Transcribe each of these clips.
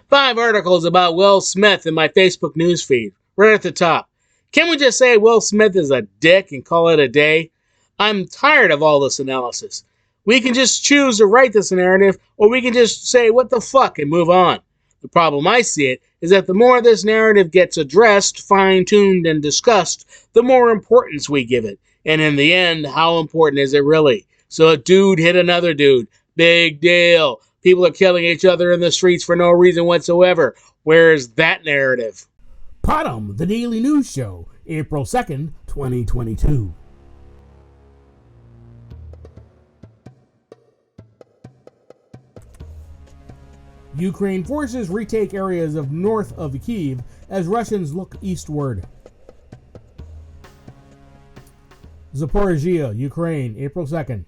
5 articles about Will Smith in my Facebook newsfeed, right at the top. Can we just say Will Smith is a dick and call it a day? I'm tired of all this analysis. We can just choose to write this narrative, or we can just say what the fuck and move on. The problem I see it is that the more this narrative gets addressed, fine-tuned, and discussed, the more importance we give it. And in the end, how important is it really? So a dude hit another dude. Big deal. People are killing each other in the streets for no reason whatsoever. Where's that narrative? PODDOM, the Daily News Show, April 2nd, 2022. Ukraine forces retake areas of north of Kyiv as Russians look eastward. Zaporizhia, Ukraine, April 2nd.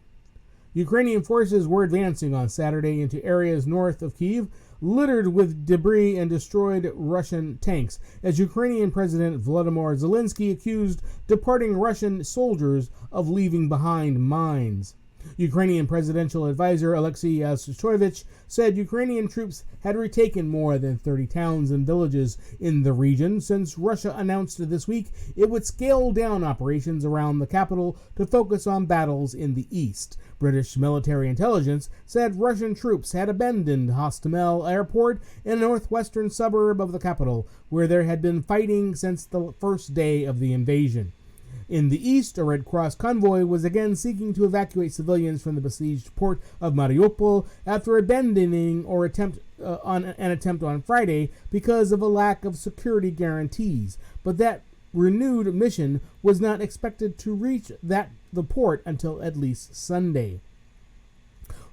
Ukrainian forces were advancing on Saturday into areas north of Kyiv, littered with debris and destroyed Russian tanks, as Ukrainian President Volodymyr Zelensky accused departing Russian soldiers of leaving behind mines. Ukrainian presidential advisor Alexei Yanukovych said Ukrainian troops had retaken more than 30 towns and villages in the region since Russia announced this week it would scale down operations around the capital to focus on battles in the east. British military intelligence said Russian troops had abandoned Hostomel airport in a northwestern suburb of the capital, where there had been fighting since the first day of the invasion. In the east, a Red Cross convoy was again seeking to evacuate civilians from the besieged port of Mariupol after abandoning an attempt on Friday because of a lack of security guarantees. But that renewed mission was not expected to reach the port until at least Sunday.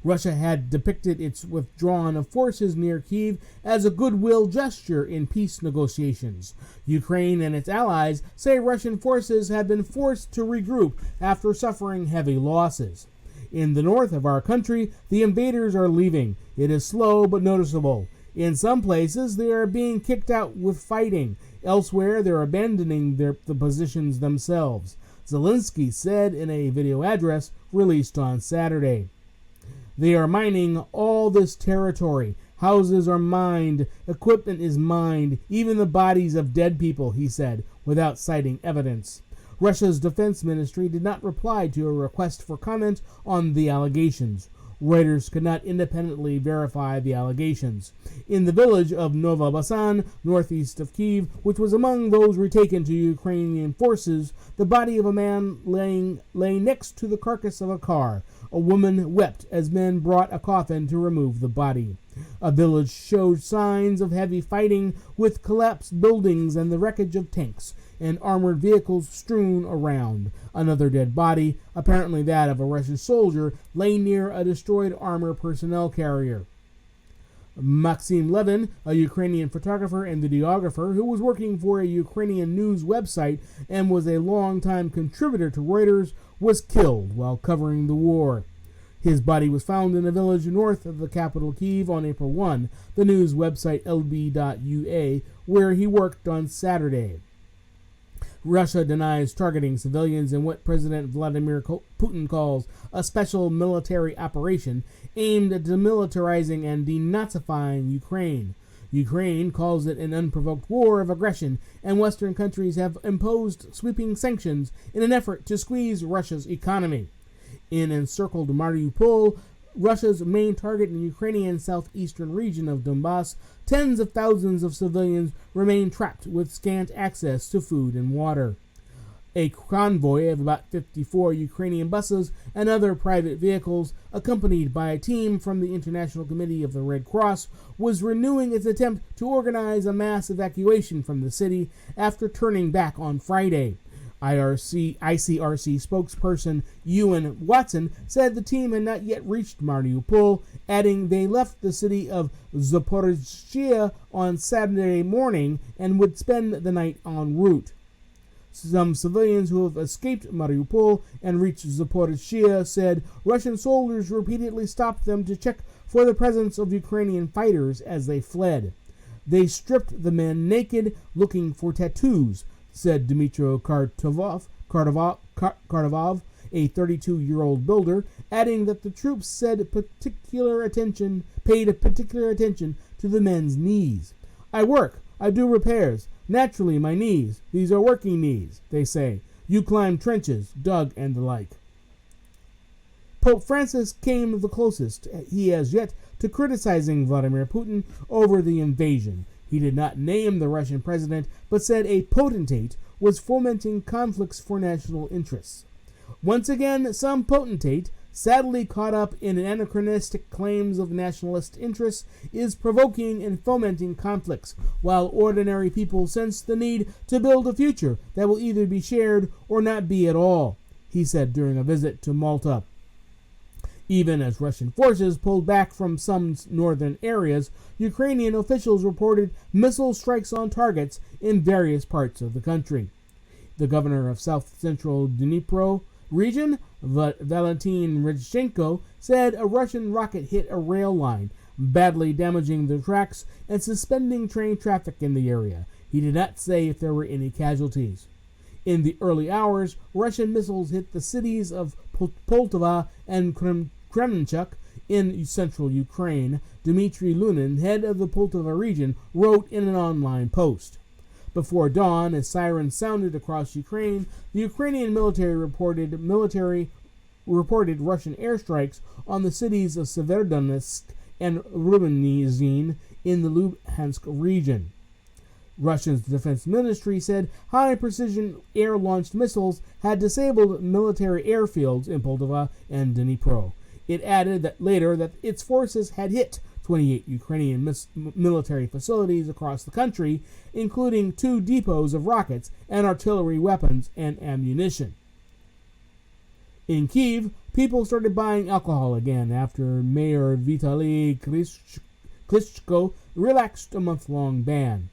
Russia had depicted its withdrawal of forces near Kyiv as a goodwill gesture in peace negotiations. Ukraine and its allies say Russian forces have been forced to regroup after suffering heavy losses. In the north of our country, the invaders are leaving. It is slow but noticeable. In some places, they are being kicked out with fighting. Elsewhere, they're abandoning the positions themselves, Zelensky said in a video address released on Saturday. They are mining all this territory. Houses are mined. Equipment is mined. Even the bodies of dead people, he said, without citing evidence. Russia's defense ministry did not reply to a request for comment on the allegations. Reuters could not independently verify the allegations. In the village of Novobasan, northeast of Kyiv, which was among those retaken to Ukrainian forces, the body of a man lay next to the carcass of a car. A woman wept as men brought a coffin to remove the body. A village showed signs of heavy fighting, with collapsed buildings and the wreckage of tanks and armored vehicles strewn around. Another dead body, apparently that of a Russian soldier, lay near a destroyed armor personnel carrier. Maxim Levin, a Ukrainian photographer and videographer who was working for a Ukrainian news website and was a longtime contributor to Reuters, was killed while covering the war. His body was found in a village north of the capital Kyiv on April 1, the news website lb.ua, where he worked on Saturday. Russia denies targeting civilians in what President Vladimir Putin calls a special military operation aimed at demilitarizing and denazifying Ukraine. Ukraine calls it an unprovoked war of aggression, and Western countries have imposed sweeping sanctions in an effort to squeeze Russia's economy. In encircled Mariupol, Russia's main target in the Ukrainian southeastern region of Donbass, tens of thousands of civilians remain trapped with scant access to food and water. A convoy of about 54 Ukrainian buses and other private vehicles, accompanied by a team from the International Committee of the Red Cross, was renewing its attempt to organize a mass evacuation from the city after turning back on Friday. ICRC spokesperson Ewan Watson said the team had not yet reached Mariupol, adding they left the city of Zaporizhia on Saturday morning and would spend the night en route. Some civilians who have escaped Mariupol and reached Zaporizhia said Russian soldiers repeatedly stopped them to check for the presence of Ukrainian fighters as they fled. They stripped the men naked, looking for tattoos, said Dmitry Kartovov, a 32-year-old builder, adding that the troops paid particular attention to the men's knees. I work, I do repairs. Naturally, my knees. These are working knees, they say. You climb trenches, dug, and the like. Pope Francis came the closest he has yet to criticizing Vladimir Putin over the invasion. He did not name the Russian president, but said a potentate was fomenting conflicts for national interests. Once again, some potentate, sadly caught up in anachronistic claims of nationalist interests, is provoking and fomenting conflicts, while ordinary people sense the need to build a future that will either be shared or not be at all, he said during a visit to Malta. Even as Russian forces pulled back from some northern areas, Ukrainian officials reported missile strikes on targets in various parts of the country. The governor of south-central Dnipro region, Valentin Ryzhenko, said a Russian rocket hit a rail line, badly damaging the tracks and suspending train traffic in the area. He did not say if there were any casualties. In the early hours, Russian missiles hit the cities of Poltava and Kremenchuk in central Ukraine. Dmitry Lunin, head of the Poltava region, wrote in an online post. Before dawn, as sirens sounded across Ukraine, the Ukrainian military reported Russian airstrikes on the cities of Severodonetsk and Rubinizhin in the Luhansk region. Russia's defense ministry said high-precision air-launched missiles had disabled military airfields in Poltava and Dnipro. It added that later that its forces had hit 28 Ukrainian military facilities across the country, including 2 depots of rockets and artillery weapons and ammunition. In Kyiv, people started buying alcohol again after Mayor Vitaly Klitschko relaxed a month-long ban.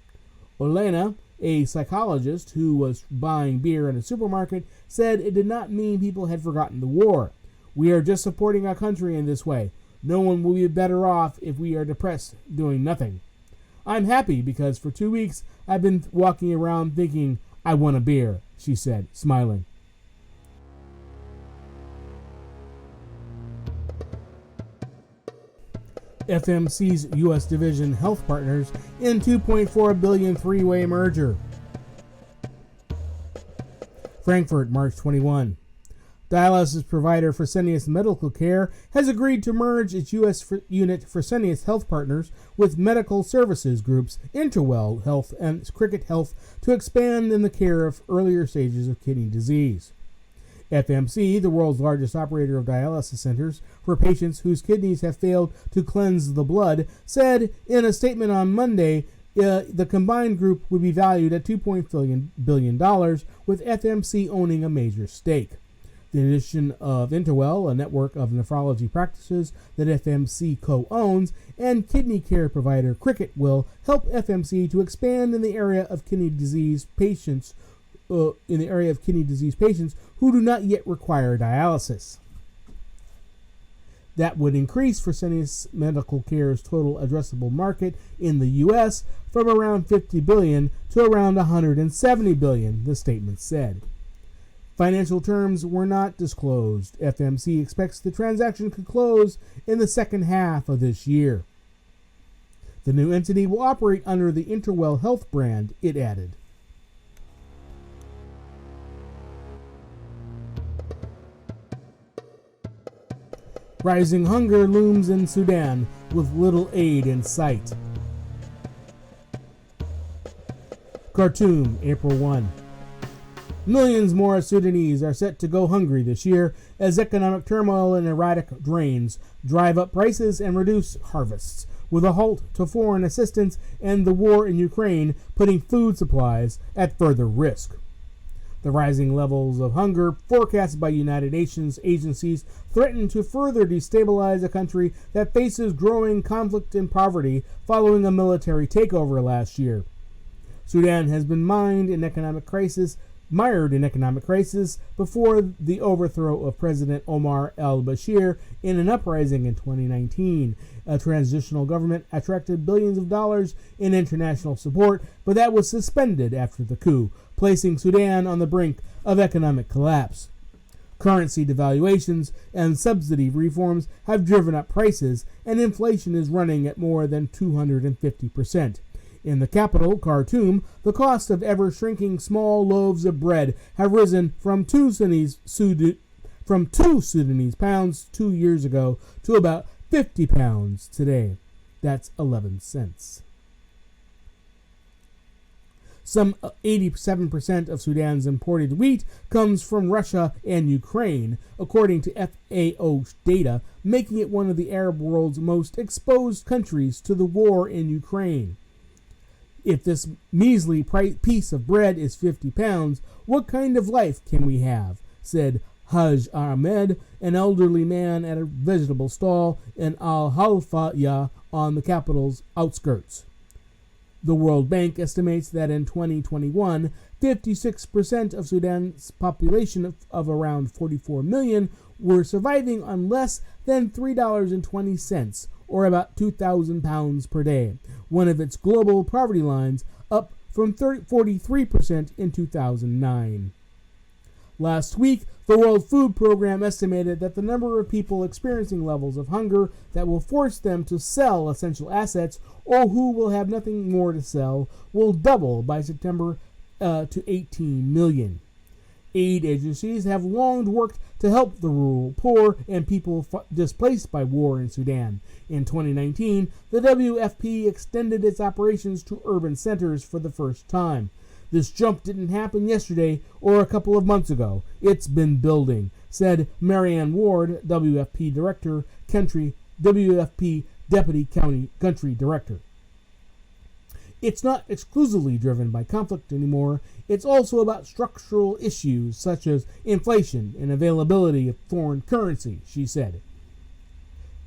Olena, a psychologist who was buying beer in a supermarket, said it did not mean people had forgotten the war. We are just supporting our country in this way. No one will be better off if we are depressed doing nothing. I'm happy because for 2 weeks I've been walking around thinking, I want a beer, she said, smiling. FMC's U.S. division Health Partners in $2.4 billion three-way merger. Frankfurt, March 21. Dialysis provider Fresenius Medical Care has agreed to merge its U.S. unit Fresenius Health Partners with medical services groups Interwell Health and Cricket Health to expand in the care of earlier stages of kidney disease. FMC, the world's largest operator of dialysis centers for patients whose kidneys have failed to cleanse the blood, said in a statement on Monday the combined group would be valued at $2.4 billion, with FMC owning a major stake. The addition of Interwell, a network of nephrology practices that FMC co-owns, and kidney care provider Cricket will help FMC to expand in the area of kidney disease patients who do not yet require dialysis. That would increase Fresenius Medical Care's total addressable market in the U.S. from around $50 billion to around $170 billion, the statement said. Financial terms were not disclosed. FMC expects the transaction could close in the second half of this year. The new entity will operate under the Interwell Health brand, it added. Rising hunger looms in Sudan with little aid in sight. Khartoum, April 1. Millions more Sudanese are set to go hungry this year as economic turmoil and erratic rains drive up prices and reduce harvests, with a halt to foreign assistance and the war in Ukraine putting food supplies at further risk. The rising levels of hunger forecast by United Nations agencies threaten to further destabilize a country that faces growing conflict and poverty following a military takeover last year. Sudan has been mired in economic crisis before the overthrow of President Omar al-Bashir in an uprising in 2019. A transitional government attracted billions of dollars in international support, but that was suspended after the coup, placing Sudan on the brink of economic collapse. Currency devaluations and subsidy reforms have driven up prices, and inflation is running at more than 250%. In the capital, Khartoum, the cost of ever-shrinking small loaves of bread have risen from two Sudanese pounds 2 years ago to about 50 pounds today. That's 11 cents. Some 87% of Sudan's imported wheat comes from Russia and Ukraine, according to FAO data, making it one of the Arab world's most exposed countries to the war in Ukraine. If this measly piece of bread is 50 pounds, what kind of life can we have? Said Haj Ahmed, an elderly man at a vegetable stall in Al-Halfaya on the capital's outskirts. The World Bank estimates that in 2021, 56% of Sudan's population of around 44 million were surviving on less than $3.20, or about 2,000 pounds per day, one of its global poverty lines, up from 43% in 2009. Last week, the World Food Program estimated that the number of people experiencing levels of hunger that will force them to sell essential assets or who will have nothing more to sell will double by September to 18 million. Aid agencies have long worked to help the rural poor and people displaced by war in Sudan. In 2019, the WFP extended its operations to urban centers for the first time. This jump didn't happen yesterday or a couple of months ago. It's been building, said Marianne Ward, WFP Deputy Country Director. It's not exclusively driven by conflict anymore. It's also about structural issues such as inflation and availability of foreign currency, she said.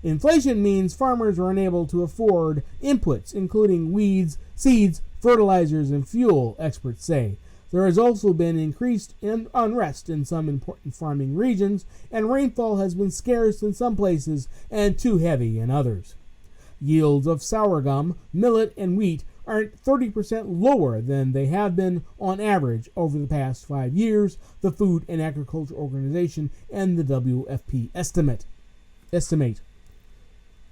Inflation means farmers are unable to afford inputs, including weeds, seeds, fertilizers, and fuel, experts say. There has also been increased unrest in some important farming regions, and rainfall has been scarce in some places and too heavy in others. Yields of sorghum, millet, and wheat are 30% lower than they have been on average over the past 5 years, the Food and Agriculture Organization and the WFP estimate.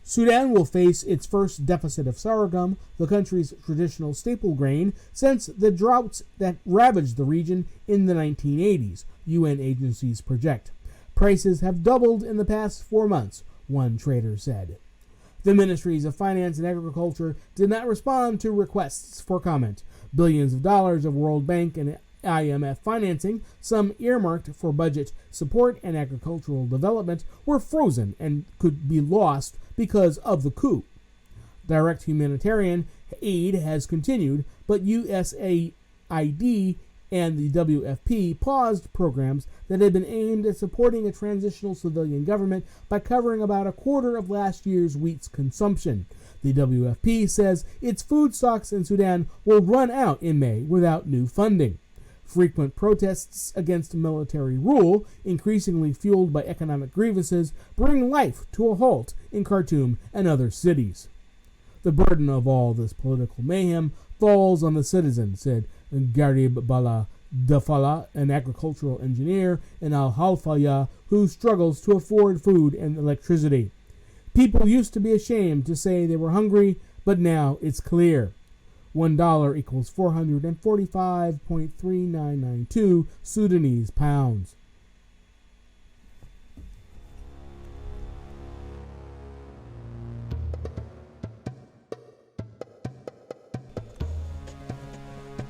Sudan will face its first deficit of sorghum, the country's traditional staple grain, since the droughts that ravaged the region in the 1980s, UN agencies project. Prices have doubled in the past 4 months, one trader said. The Ministries of Finance and Agriculture did not respond to requests for comment. Billions of dollars of World Bank and IMF financing, some earmarked for budget support and agricultural development, were frozen and could be lost because of the coup. Direct humanitarian aid has continued, but USAID and the WFP paused programs that had been aimed at supporting a transitional civilian government by covering about a quarter of last year's wheat consumption. The WFP says its food stocks in Sudan will run out in May without new funding. Frequent protests against military rule, increasingly fueled by economic grievances, bring life to a halt in Khartoum and other cities. The burden of all this political mayhem falls on the citizens, said Garib Bala Dafala, an agricultural engineer in Al-Halfaya who struggles to afford food and electricity. People used to be ashamed to say they were hungry, but now it's clear. $1 equals 445.3992 Sudanese pounds.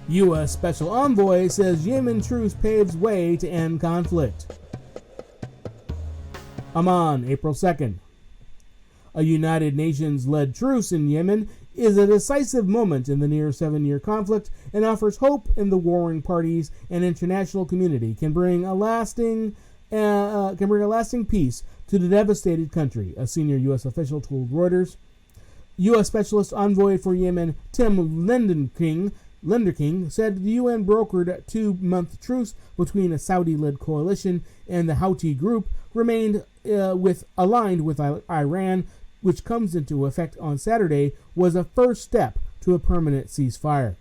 U.S. Special Envoy says Yemen truce paves way to end conflict. Amman, April 2nd. A United Nations-led truce in Yemen is a decisive moment in the near 7-year conflict and offers hope in the warring parties and international community can bring a lasting peace to the devastated country, a senior U.S. official told Reuters. U.S. Specialist Envoy for Yemen Tim Lenderking said the UN brokered a 2-month truce between a Saudi-led coalition and the Houthi group remained aligned with Iran, which comes into effect on Saturday, was a first step to a permanent ceasefire.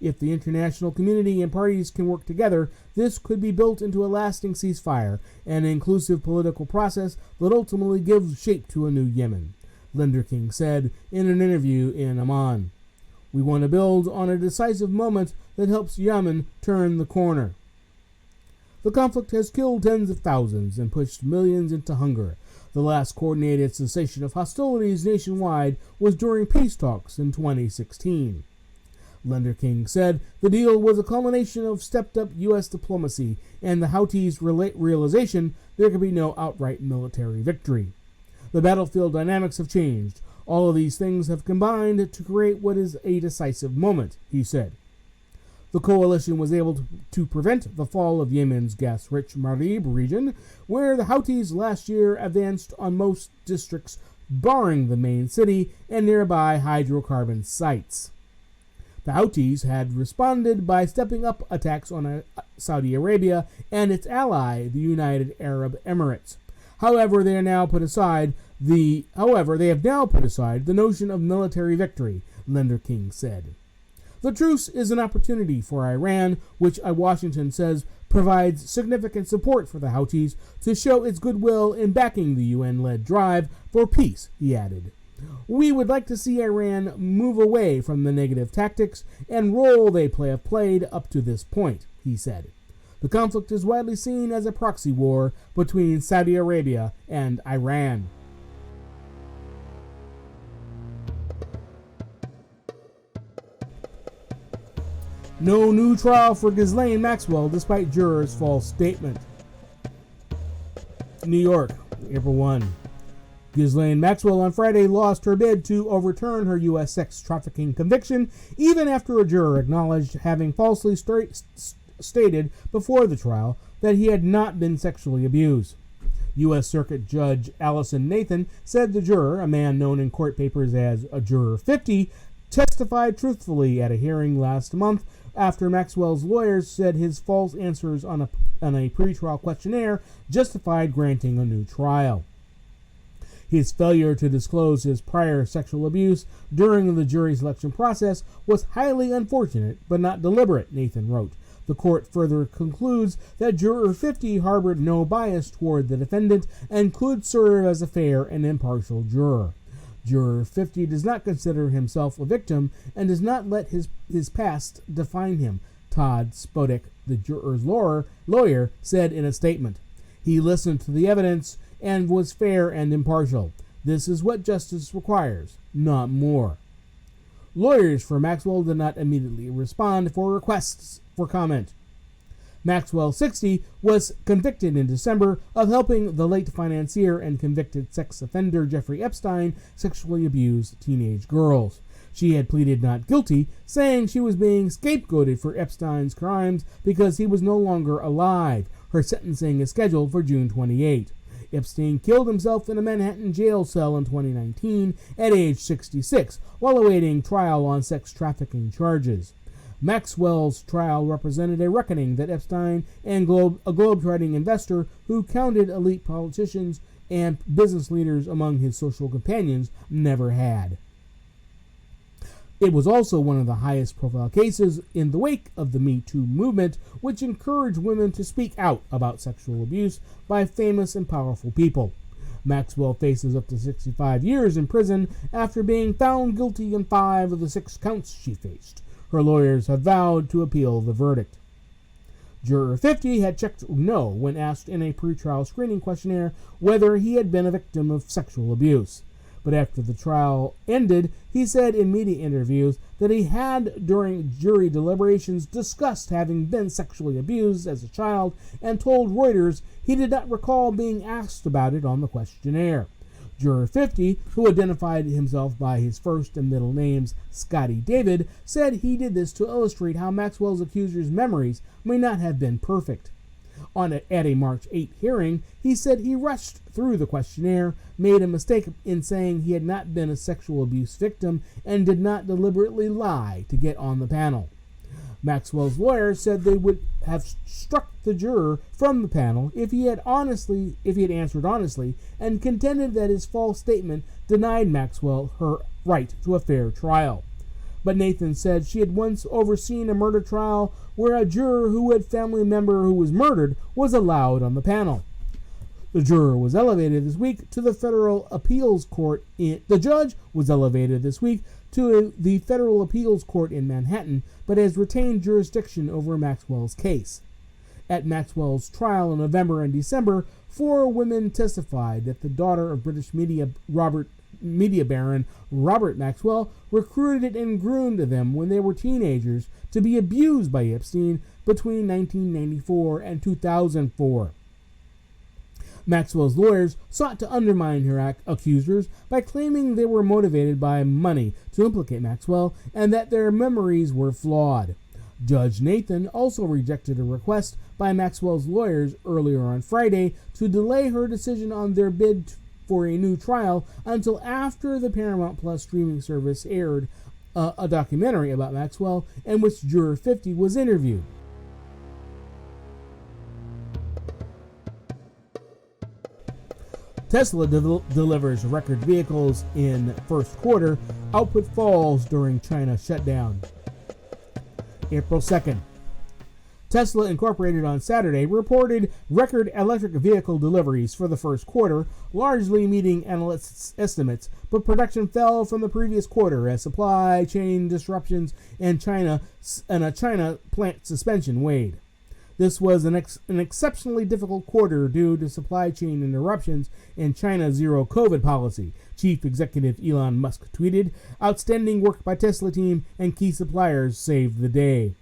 If the international community and parties can work together, this could be built into a lasting ceasefire and an inclusive political process that ultimately gives shape to a new Yemen, Lender King said in an interview in Amman. We want to build on a decisive moment that helps Yemen turn the corner. The conflict has killed tens of thousands and pushed millions into hunger. The last coordinated cessation of hostilities nationwide was during peace talks in 2016. Lender King said the deal was a culmination of stepped-up U.S. diplomacy and the Houthis' realization there could be no outright military victory. The battlefield dynamics have changed. All of these things have combined to create what is a decisive moment, he said. The coalition was able to prevent the fall of Yemen's gas-rich Marib region, where the Houthis last year advanced on most districts, barring the main city and nearby hydrocarbon sites. The Houthis had responded by stepping up attacks on Saudi Arabia and its ally, the United Arab Emirates. However, they have now put aside the notion of military victory, Lender King said. The truce is an opportunity for Iran, which Washington says provides significant support for the Houthis to show its goodwill in backing the UN-led drive for peace, he added. We would like to see Iran move away from the negative tactics and role they have played up to this point, he said. The conflict is widely seen as a proxy war between Saudi Arabia and Iran. No new trial for Ghislaine Maxwell despite juror's false statement. New York, April 1. Ghislaine Maxwell on Friday lost her bid to overturn her U.S. sex trafficking conviction, even after a juror acknowledged having falsely stated before the trial that he had not been sexually abused. U.S. Circuit Judge Allison Nathan said the juror, a man known in court papers as a Juror 50, testified truthfully at a hearing last month after Maxwell's lawyers said his false answers on a pretrial questionnaire justified granting a new trial. His failure to disclose his prior sexual abuse during the jury selection process was highly unfortunate but not deliberate, Nathan wrote. The court further concludes that Juror 50 harbored no bias toward the defendant and could serve as a fair and impartial juror. Juror 50 does not consider himself a victim and does not let his past define him, Todd Spodek, the juror's lawyer, said in a statement. He listened to the evidence and was fair and impartial. This is what justice requires, not more. Lawyers for Maxwell did not immediately respond for requests for comment. Maxwell, 60, was convicted in December of helping the late financier and convicted sex offender Jeffrey Epstein sexually abuse teenage girls. She had pleaded not guilty, saying she was being scapegoated for Epstein's crimes because he was no longer alive. Her sentencing is scheduled for June 28. Epstein killed himself in a Manhattan jail cell in 2019 at age 66 while awaiting trial on sex trafficking charges. Maxwell's trial represented a reckoning that Epstein and a globe-trotting investor who counted elite politicians and business leaders among his social companions never had. It was also one of the highest-profile cases in the wake of the Me Too movement, which encouraged women to speak out about sexual abuse by famous and powerful people. Maxwell faces up to 65 years in prison after being found guilty in 5 of the 6 counts she faced. Her lawyers have vowed to appeal the verdict. Juror 50 had checked no when asked in a pretrial screening questionnaire whether he had been a victim of sexual abuse. But after the trial ended, he said in media interviews that he had, during jury deliberations, discussed having been sexually abused as a child and told Reuters he did not recall being asked about it on the questionnaire. Juror 50, who identified himself by his first and middle names, Scotty David, said he did this to illustrate how Maxwell's accuser's memories may not have been perfect. At a March 8 hearing, he said he rushed through the questionnaire, made a mistake in saying he had not been a sexual abuse victim, and did not deliberately lie to get on the panel. Maxwell's lawyer said they would have struck the juror from the panel if he had answered honestly, and contended that his false statement denied Maxwell her right to a fair trial. but Nathan said she had once overseen a murder trial where a juror who had a family member who was murdered was allowed on the panel. The juror was elevated this week to the federal appeals court. The judge was elevated this week to the federal appeals court in Manhattan, but has retained jurisdiction over Maxwell's case. At Maxwell's trial in November and December, 4 women testified that the daughter of British media baron Robert Maxwell recruited and groomed them when they were teenagers to be abused by Epstein between 1994 and 2004. Maxwell's lawyers sought to undermine her accusers by claiming they were motivated by money to implicate Maxwell and that their memories were flawed. Judge Nathan also rejected a request by Maxwell's lawyers earlier on Friday to delay her decision on their bid for a new trial until after the Paramount Plus streaming service aired a documentary about Maxwell in which Juror 50 was interviewed. Tesla delivers record vehicles in first quarter. Output falls during China shutdown. April 2nd. Tesla Incorporated on Saturday reported record electric vehicle deliveries for the first quarter, largely meeting analysts' estimates, but production fell from the previous quarter as supply chain disruptions and a China plant suspension weighed. This was an exceptionally difficult quarter due to supply chain interruptions and China's zero COVID policy, Chief Executive Elon Musk tweeted. Outstanding work by Tesla team and key suppliers saved the day.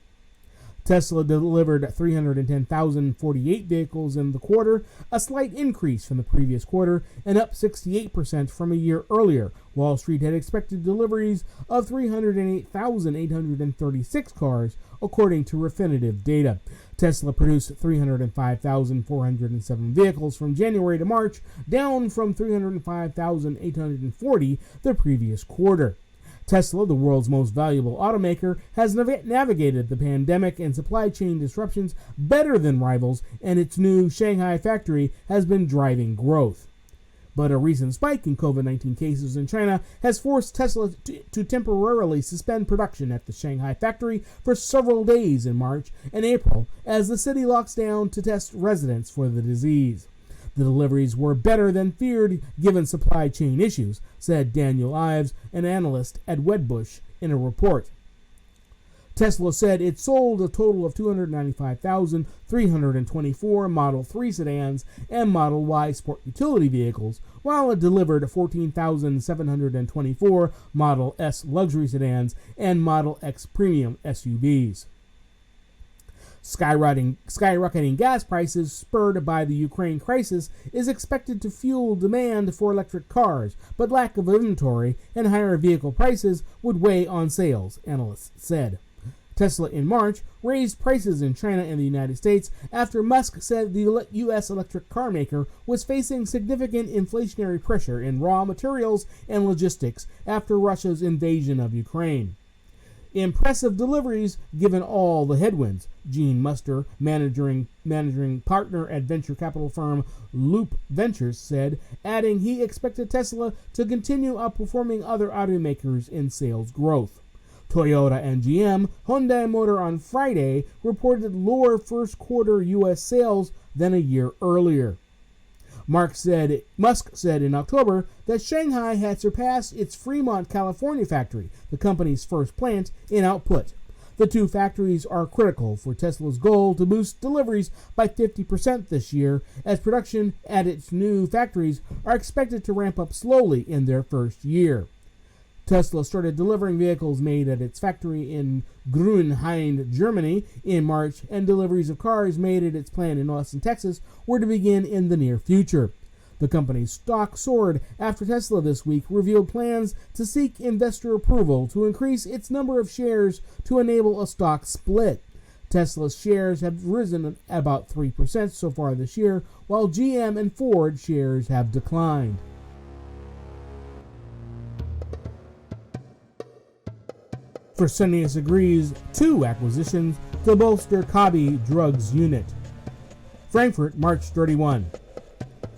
Tesla delivered 310,048 vehicles in the quarter, a slight increase from the previous quarter and up 68% from a year earlier. Wall Street had expected deliveries of 308,836 cars, according to Refinitiv data. Tesla produced 305,407 vehicles from January to March, down from 305,840 the previous quarter. Tesla, the world's most valuable automaker, has navigated the pandemic and supply chain disruptions better than rivals, and its new Shanghai factory has been driving growth. But a recent spike in COVID-19 cases in China has forced Tesla to temporarily suspend production at the Shanghai factory for several days in March and April as the city locks down to test residents for the disease. The deliveries were better than feared given supply chain issues, said Daniel Ives, an analyst at Wedbush, in a report. Tesla said it sold a total of 295,324 Model 3 sedans and Model Y sport utility vehicles, while it delivered 14,724 Model S luxury sedans and Model X premium SUVs. Skyrocketing gas prices spurred by the Ukraine crisis is expected to fuel demand for electric cars, but lack of inventory and higher vehicle prices would weigh on sales, analysts said. Tesla in March raised prices in China and the United States after Musk said the U.S. electric car maker was facing significant inflationary pressure in raw materials and logistics after Russia's invasion of Ukraine. Impressive deliveries given all the headwinds, Gene Muster, managing partner at venture capital firm Loop Ventures, said, adding he expected Tesla to continue outperforming other automakers in sales growth. Toyota and GM, Hyundai Motor on Friday reported lower first quarter U.S. sales than a year earlier. Musk said in October that Shanghai had surpassed its Fremont, California factory, the company's first plant, in output. The two factories are critical for Tesla's goal to boost deliveries by 50% this year, as production at its new factories are expected to ramp up slowly in their first year. Tesla started delivering vehicles made at its factory in Grünheide, Germany in March, and deliveries of cars made at its plant in Austin, Texas were to begin in the near future. The company's stock soared after Tesla this week revealed plans to seek investor approval to increase its number of shares to enable a stock split. Tesla's shares have risen about 3% so far this year, while GM and Ford shares have declined. Fresenius agrees 2 acquisitions to bolster Kabi drugs unit. Frankfurt, March 31.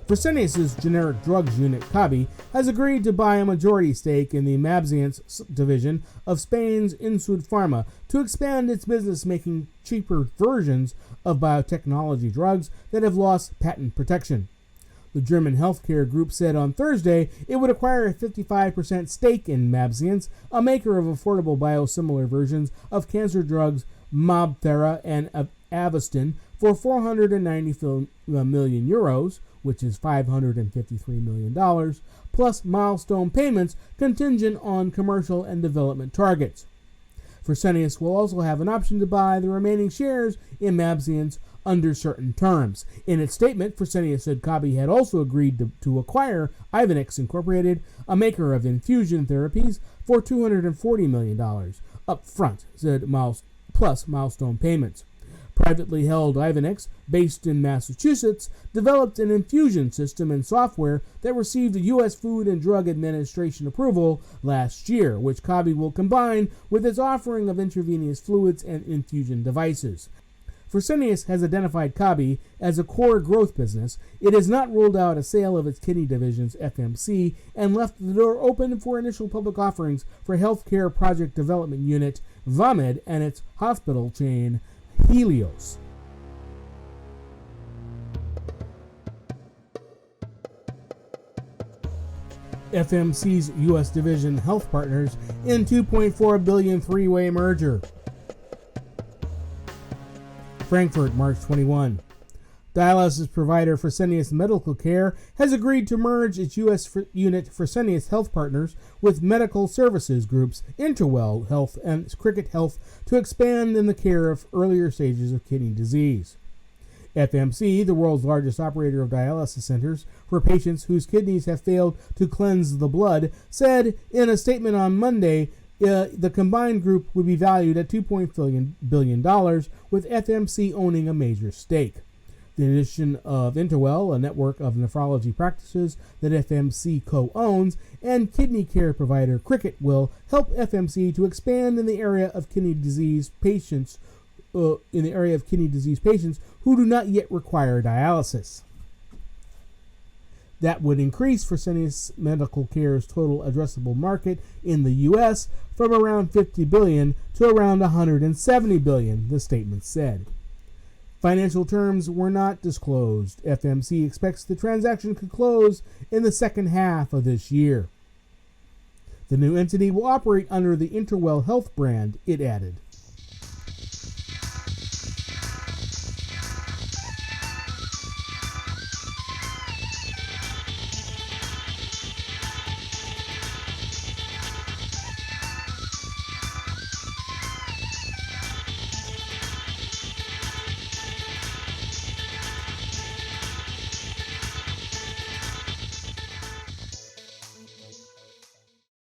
Fresenius' generic drugs unit, Kabi, has agreed to buy a majority stake in the Mabxience division of Spain's Insud Pharma to expand its business making cheaper versions of biotechnology drugs that have lost patent protection. The German healthcare group said on Thursday it would acquire a 55% stake in Mabxience, a maker of affordable biosimilar versions of cancer drugs Mabthera and Avastin, for 490 million euros, which is $553 million, plus milestone payments contingent on commercial and development targets. Fresenius will also have an option to buy the remaining shares in Mabxience under certain terms. In its statement, Fresenius said Kabi had also agreed to acquire Ivenix Incorporated, a maker of infusion therapies, for $240 million up front, plus milestone payments. Privately held Ivenix, based in Massachusetts, developed an infusion system and software that received a U.S. Food and Drug Administration approval last year, which Kabi will combine with its offering of intravenous fluids and infusion devices. Fresenius has identified Kabi as a core growth business. It has not ruled out a sale of its kidney division's FMC and left the door open for initial public offerings for Healthcare Project Development Unit, VAMED, and its hospital chain, Helios. FMC's U.S. division Health Partners in $2.4 billion three-way merger. Frankfurt, March 21. Dialysis provider Fresenius Medical Care has agreed to merge its U.S. unit Fresenius Health Partners with medical services groups Interwell Health and Cricket Health to expand in the care of earlier stages of kidney disease. FMC, the world's largest operator of dialysis centers for patients whose kidneys have failed to cleanse the blood, said in a statement on Monday the combined group would be valued at $2.4 billion, with FMC owning a major stake. The addition of Interwell, a network of nephrology practices that FMC co-owns, and kidney care provider Cricket will help FMC to expand in the area of kidney disease patients who do not yet require dialysis. That would increase Fresenius Medical Care's total addressable market in the U.S. from around $50 billion to around $170 billion, the statement said. Financial terms were not disclosed. FMC expects the transaction could close in the second half of this year. The new entity will operate under the Interwell Health brand, it added.